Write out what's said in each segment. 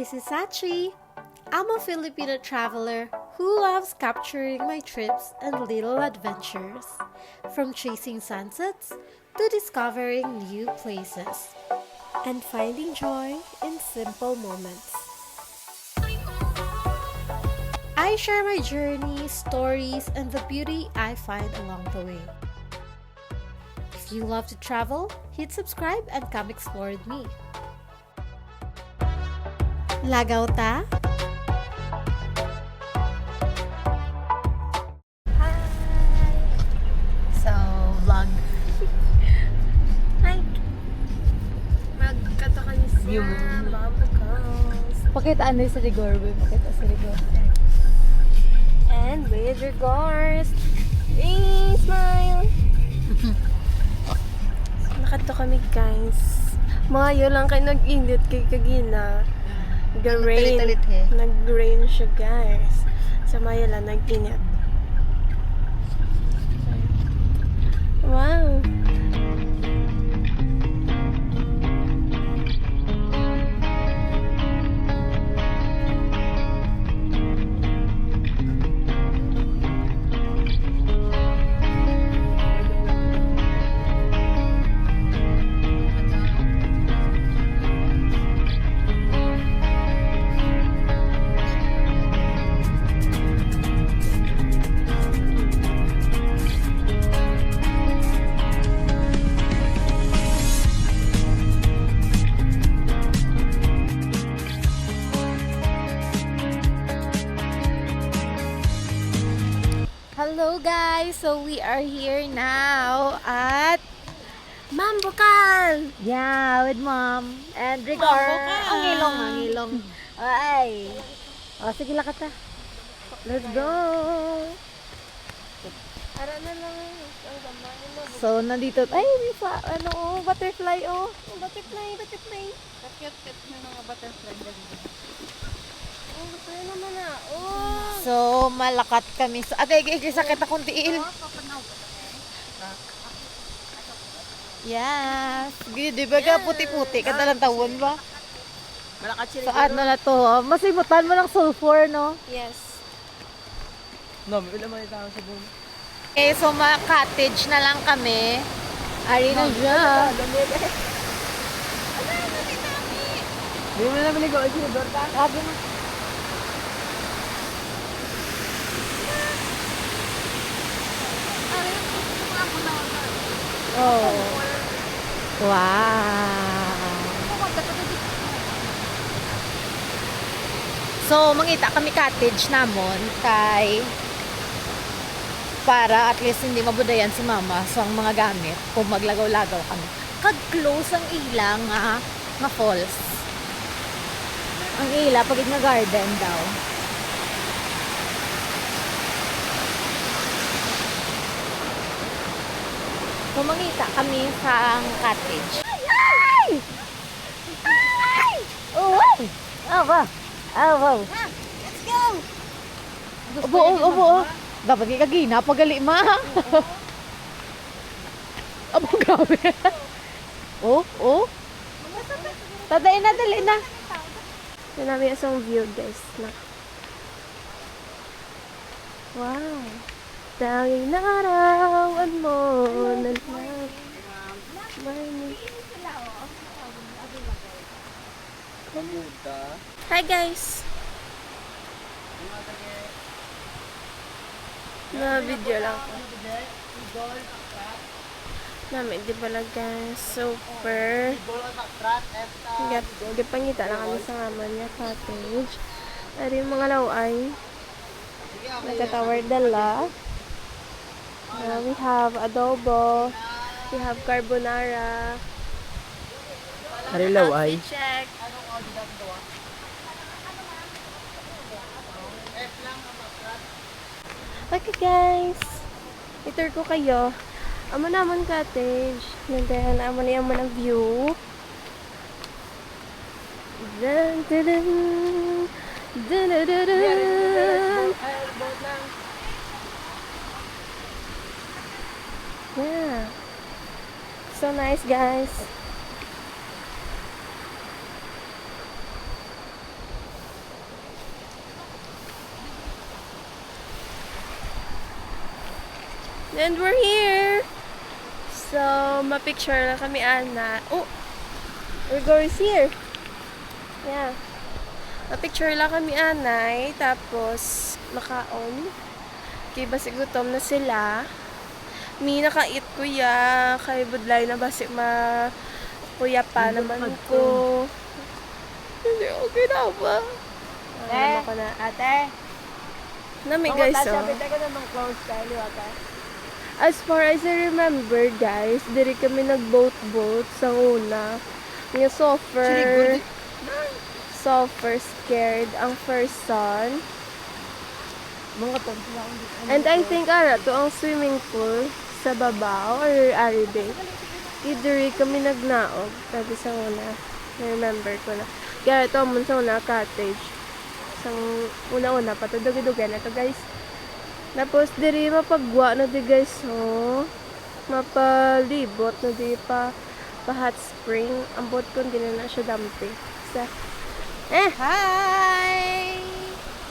this is Sachi. I'm a Filipino traveler who loves capturing my trips and little adventures, from chasing sunsets to discovering new places, and finding joy in simple moments. I share my journey, stories, and the beauty I find along the way. If you love to travel, hit subscribe and come explore with me. Lagaw ta? Hi! So, vlog. Hi! Magkato kami sa Bamboo Coast. Pakitaan din sa rigor, babe. Pakita sa rigor. And with regards, smile! Nakato kami, guys. Mayo lang kayo nag-init kay Kagina. Nag-rain. Talit-talit, eh. Nag-rain siya, guys. Sa Mayo lang, nag-init. Wow! Hello guys! So we are here now at Mambukan! yeah, with mom and rigor. Mambukan! Ang ilong. Ay! O, sige lakad ta. Let's go! Ara na lang. Ang gamay mo. So, nandito, ay, may butterfly, oh. Butterfly. Cute na mga butterfly dito. Oh, gusto nyo naman na. Oh! So, malakat kami. So, ate, sakit akong tiil. Yes. Di ba ka puti-puti? Kadalang tawon ba? Malakat sila. So, ano na to? Masimutan mo ng sulfur, no? Yes. No, may naman itaw sa buong. Okay, so cottage na lang kami. Ari na siya. Hindi mo na maligo. Ay, sinidor ka? Sabi mo. Oh. Wow. So, mangita kami cottage namon kay para at least hindi mabudayan si mama sa mga gamit kung maglagaw-lagaw kami. Kag-close ang ilang nga falls. Ang ila pag nga garden daw. So, mangita kami sa cottage. Ay! Ay! Oh, ay! Oh, wow. Oh, wow. Let's go! Ubo. Dapat kagina pagali ma. Abo grabe. Oh. Taday na dali na. Ito namin isang view, guys. Wow! Tanging narawan mo na lang. Hi, guys! Na-video lang ko. Namin, di pala, guys. Super. Gipangita lang kami sa ngaman niya cottage. Ari yung mga laway. Nagka-tower dala. We have adobo. We have carbonara. Harilaw ay. Outfit check. Okay, guys. Itour ko kayo. Amo naman cottage. Nandiyan na amo niya mo ng view. Dun, dun, dun. Dun, dun, dun, dun. Yeah. So nice, guys. And we're here! So, ma-picture lang kami, Ana. Oh! Rigor is here! Yeah. Ma-picture lang kami, Anay. Tapos, makaon. Kay basi gutom na sila. Mi nakait kuya. Kay budlay na basi kuya pa naman ko. Hindi okay na ba? Naman ko na. Ate. Nami guys, oh. ko namang close tayo, ate. As far as I remember, guys, diri kami nag-boat sa una. Yung suffer scared ang first son. Mga to. And I think, to ang swimming pool sa babaw or Aribe. Either kami nagnaog. Sabi sa una. Na-remember ko na. Kaya ito, amun sa una, cottage. Sang una-una, patudog-dugan na to, guys. Tapos, diri mapagwa na di, guys, oh. Mapalibot na di pa hot spring. Ambot ko, hindi na siya dampi. Sa, Hi!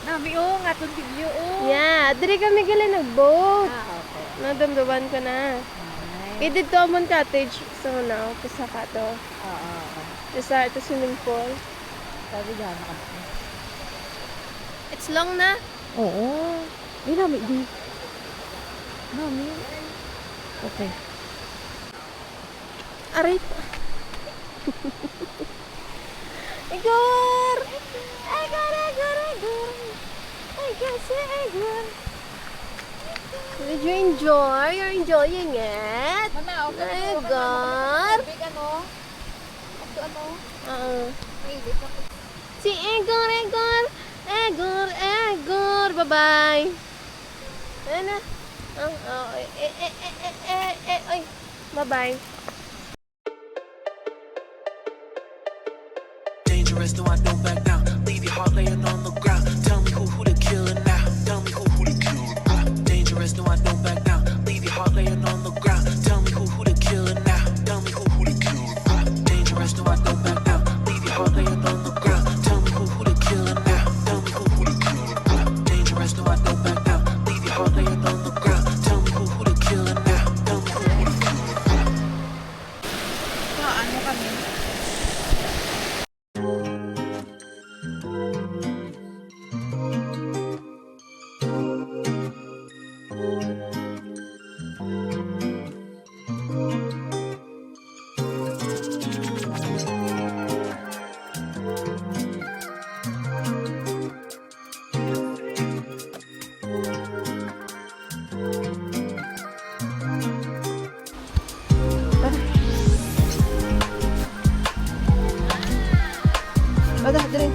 Nami nga itong video, yeah, diri kami gali nag-boat. okay. Nadamdaman ko na. Dito amon cottage. So, na, kasi ka to. Isa, ito swimming pool. Sabi dyan, It's long na. oo. Ay, nami, di. Nami. Okay. Aray. Igor! Igor! I guess Igor. Did you enjoy? You're enjoying it? Mama, okay. Igor? Big ano? Ano? Wait, ako. Si Igor! Bye-bye! Ayan na. Ay. Bye-bye. Dangerous, no, I don't back down. Leave your heart laying on the ground. Tell me who the killer now. Tell me who the killer now. Dangerous, no, I don't back down. Leave your heart laying on the ground. Tell me who the killer now. Tell me who the killer now. Dangerous, no, I don't back down. Leave your heart laying on the ground. Tell me who the killer now. Tell me who the killer now. Dangerous, no, I don't back down. Leave your heart laying on the ground. Tell me who the killer now. Tell me who the killer now. Paano kami? Ada, dali.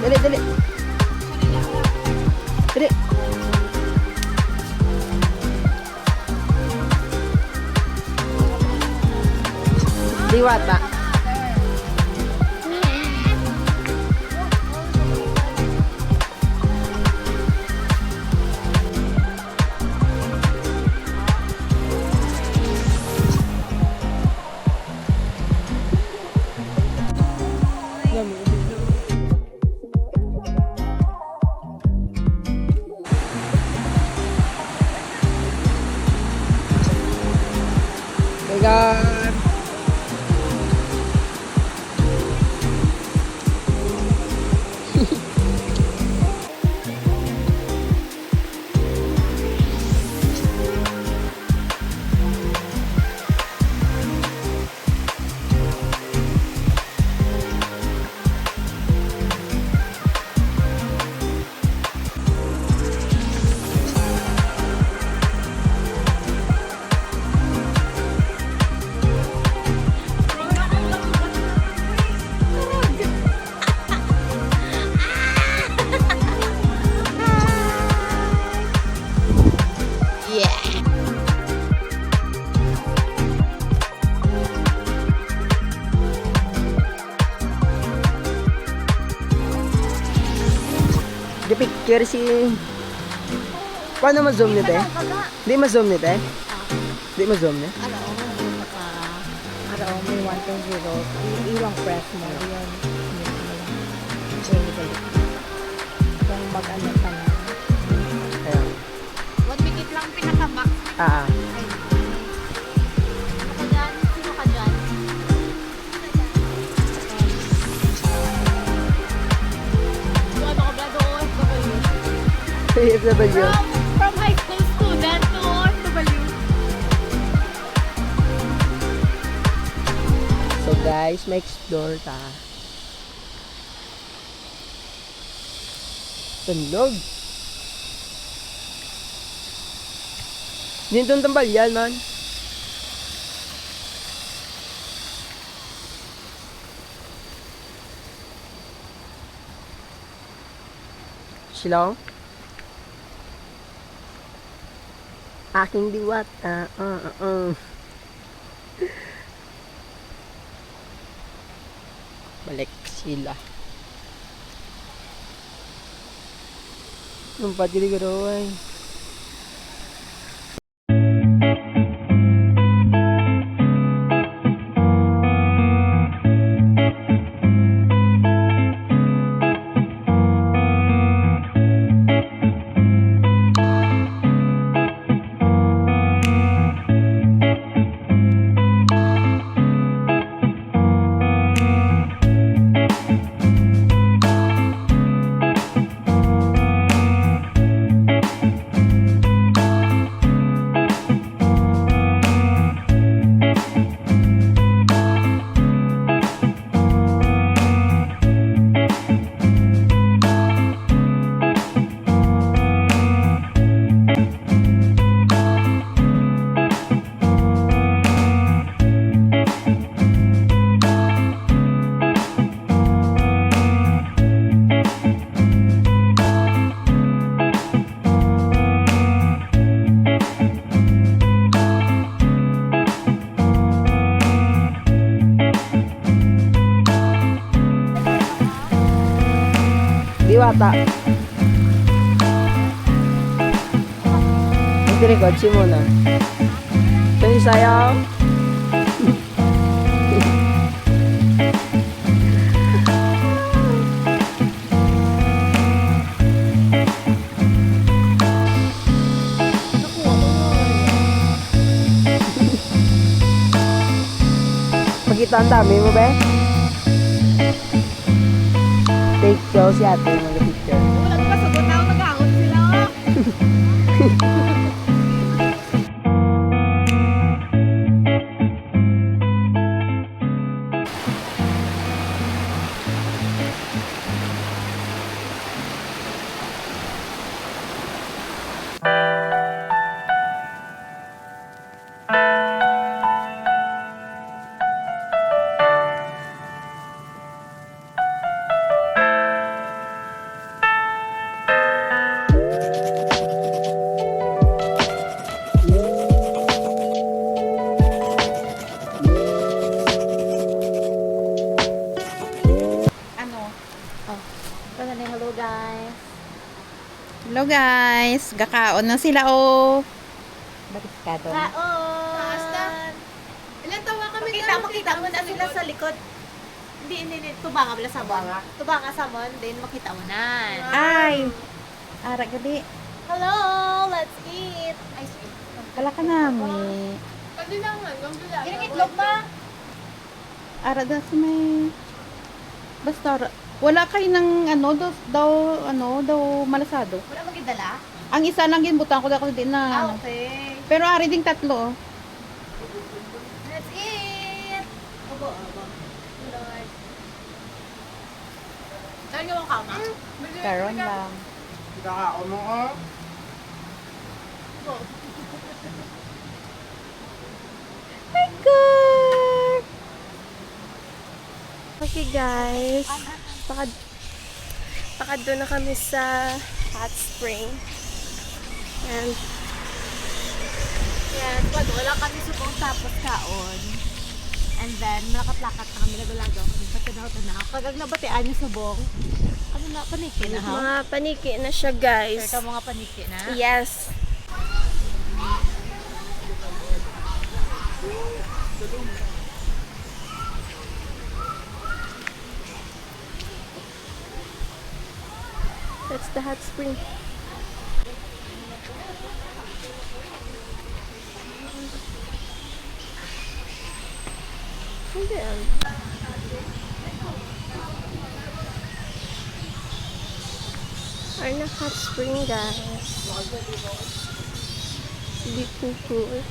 Dali, dali. Dali. Diwata. Hey God. Di picture si... Paano ma-zoom nito eh? Di ma-zoom nito eh? Di ma-zoom niya? Ano, Araw may 1.0. Ilang press mo. Yun. Kung mag-ano ka na. Ayan. 1 minute lang pinaka-max. Ah. Sino ka dyan? Sino ka dyan? So, ano ka ba doon? PFW. From high school student to OFW. So guys, may explore ta. Tundog. Dito ang tambalyan, man. Silong? Aking diwata. Balik sila. Numpat gini garaway. Diwata. Nag-record si Mona. Ito yung sayaw. Pakita ang dami mo, be? Take show si ate yung picture. Wala ko pasagot na ako nag-aakot sila. Hello guys. Hello guys, gakaon na sila oh. Bakit ka doon? Kaon! Ilan tawa kami Makita mo na sila sa likod. Hindi. Tubanga pala sa mon. Tubanga sa mon, then makita mo na. Ay, ara gali. Hello, let's eat. Ice cream. Kala ka nami. Pwede lang nga, Yung itlog ba? Ara daw si may. Basta wala kayo ng daw malasado. Wala magidala? Ang isa lang ginbutan ko dako din na. Okay. Pero ari ding tatlo. Oh. Let's eat. Obo. Lord. Saan yung kama? Karon lang. Kakaon mo, oh. My God! Okay guys, doon na kami sa hot spring. And Yes, pag wala kami subong tapos kaon. And then, nakaplakat na kami nagulagaw kami sa tanaw-tanaw. Pag nagbatian yung subong, ano na, paniki na ha? mga paniki na siya guys. Sure ka mga paniki na? Yes. the hot spring. Hindi yan. Arna hot spring, guys. Dito cool.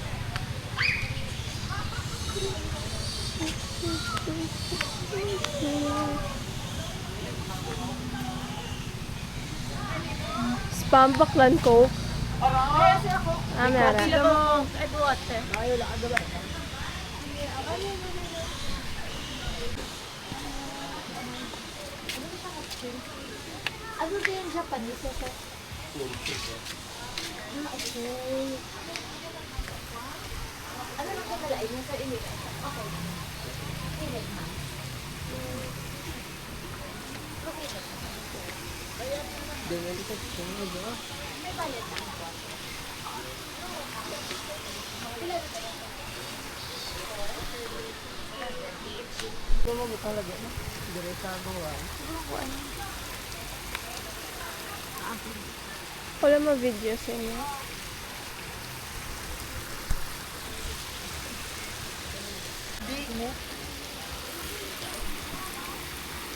Spam baklan coke. Meron. Add water. Ano ba yung Japanese? Okay. Ano lang kadalain niya sa init? Okay. Init na. May balit na. Wala ma-video sa inyo.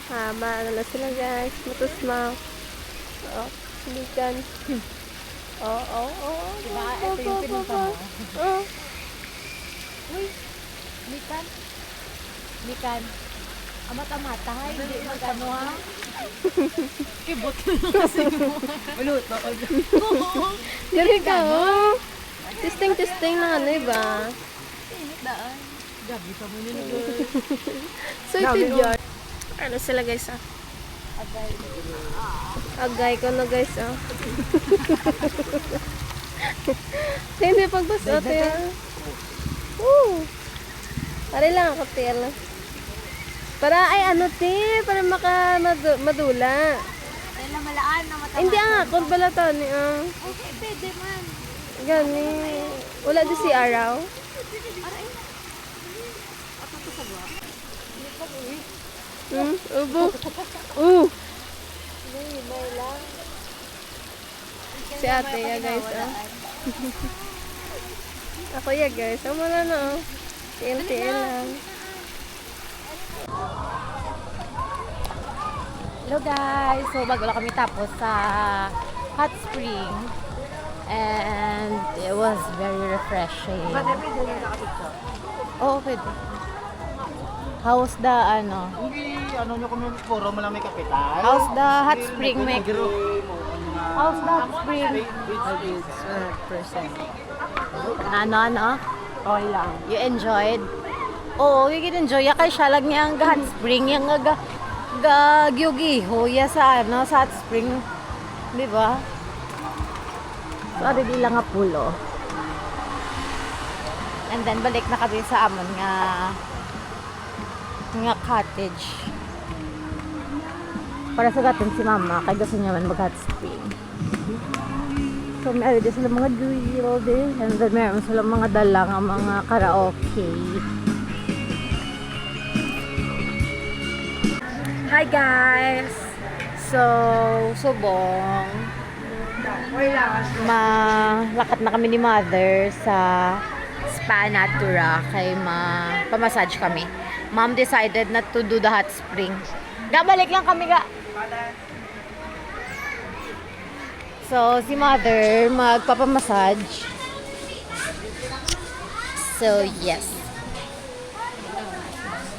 Ano na sila, guys. Matusma. Oh, likan. Oh. Diba? Ito yung pinunta mo. Oh. Uy! Likan. Likan. Amat-amata, ha? Hindi magano, ha? Kibot mo lang kasi mo. Maluto ko. Diri ka, oh. Testing lang ano, iba. Init daan. Gabi ka mo nila. So, ito yun. Ano sila, guys, ah? Agay ko na, guys, ah. Hindi pagbasa, ate, ah. Pare lang ako, tel. Para, ay, ano, te, para madula. Dahil malaan na mata. Hindi, ah, kung pala to, ni, ah. Okay, pwede man. Gani. Wala di si Araw. Ubo. Si ate, ya, guys, ah. Ako, ya, guys. Ang wala na, oh. TL lang. Hello guys! So bago lang kami tapos sa hot spring and it was very refreshing. Oo, pwede. How's the ano? Hindi, ano nyo kami puro mo lang may kapital. How's the hot spring make? How's the hot spring? It's 100%. Ano? Okay lang. You enjoyed? Oo, you can enjoy. Kaya siya lang yung hot spring, yung gyugi ya sa ano, sa hot spring. Di ba? So, di lang nga pulo. And then, balik na kami sa amon nga cottage. Para sa gatin si mama, kaya gusto niya man mag-hot spring. So, meron din sila mga drill din. And then, meron sila mga dalang, mga karaoke. Hi guys! So, subong. Malakat na kami ni mother sa Spa Natura kay pa-massage kami. Mom decided not to do the hot spring. Balik lang kami ga. So, si mother magpapamassage. So, yes.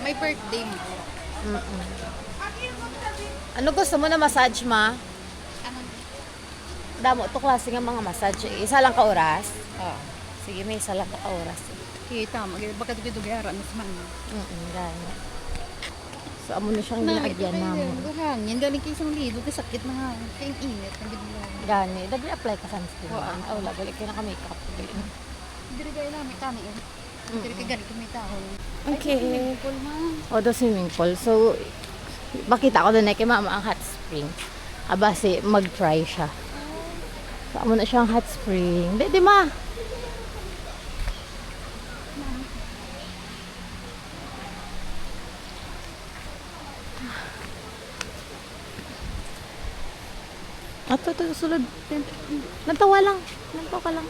May birthday mo. Ano gusto mo na massage, ma? Damo, to klase nga mga massage. Isa lang ka oras? Oo. Sige, may isa lang ka oras. Kita, baka dito gayaran mas man. Gano'n. So, amo na siyang ginagyan namin. Hangin, galing kayo isang lido, kasakit na nga. Kaya init, ang bigla. Gani, dagli-apply ka sunscreen. Oo. Wala, balik ka na ka-makeup. Hindi kayo lang, may tani yun. Hindi ka galing may tao. Okay. Cool ma. O, the swimming pool. So, makita ko doon kay mama ang hot spring. Abase, mag-try siya. So, amo na siyang hot spring. Di ma? Ato, ito, sulod. Nantawa lang. Nantawa ka lang.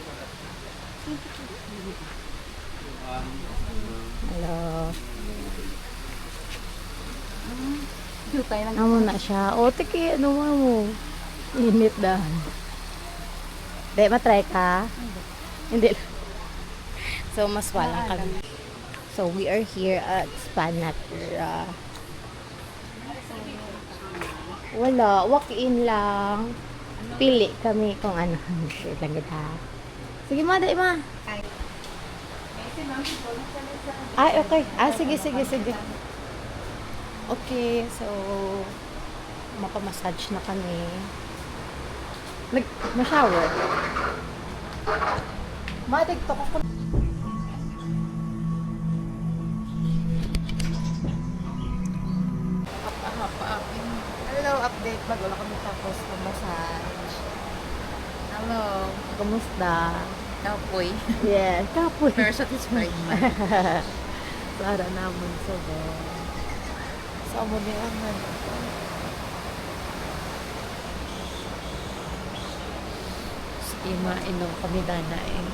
Hello. Amo na siya. O, tiki, ano mo? Init dahan. Hindi, matry ka? Hindi. So, mas walang kami. So, we are here at Spanatra. Wala, walk-in lang. Pili kami kung ano. Wait lang kita. Sige ma, dai ma. Ay, okay. Sige. Okay, so mapamassage na kami. Ma-shower. Ma-tiktok ako. Hello, update. Bago lang kami tapos ng massage. Hello. Kumusta? Kapoy. Yeah, kapoy. Pero satisfied man. Para naman sa ba. Sa mo ni Aman. Sige, mainom kami dana eh.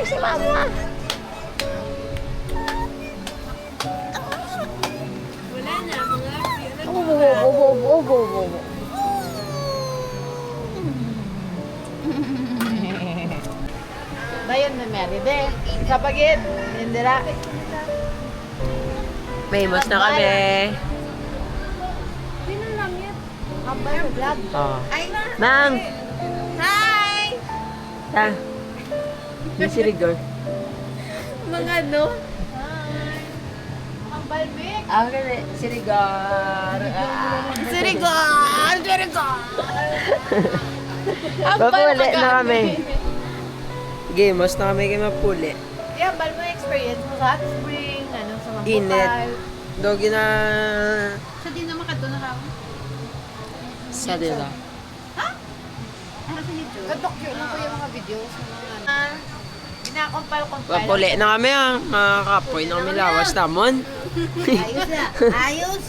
Si Mama. Wala na, mga Obo. Dayon na Mary de. Kapagid, Indira. Famous na kami. Ambay mo vlog. Oh. Mang! Hi! Ta. Ni si Rigor. Mga ano? Ang balbik. Ako kasi si Rigor. Sirigon! Mapuli na kami. Sige, mas na kami kayo mapuli. Yeah, bal mo experience mo sa hot spring, ano, sa mga Init. bukal. Dogi na... Sa di na makadto na ka. Sa dila. Kadokyo lang ko yung mga videos ng mga binakompal-compile. Mapuli na kami ang mga kapoy na kami lawas tamon. Ayos na. Ayos.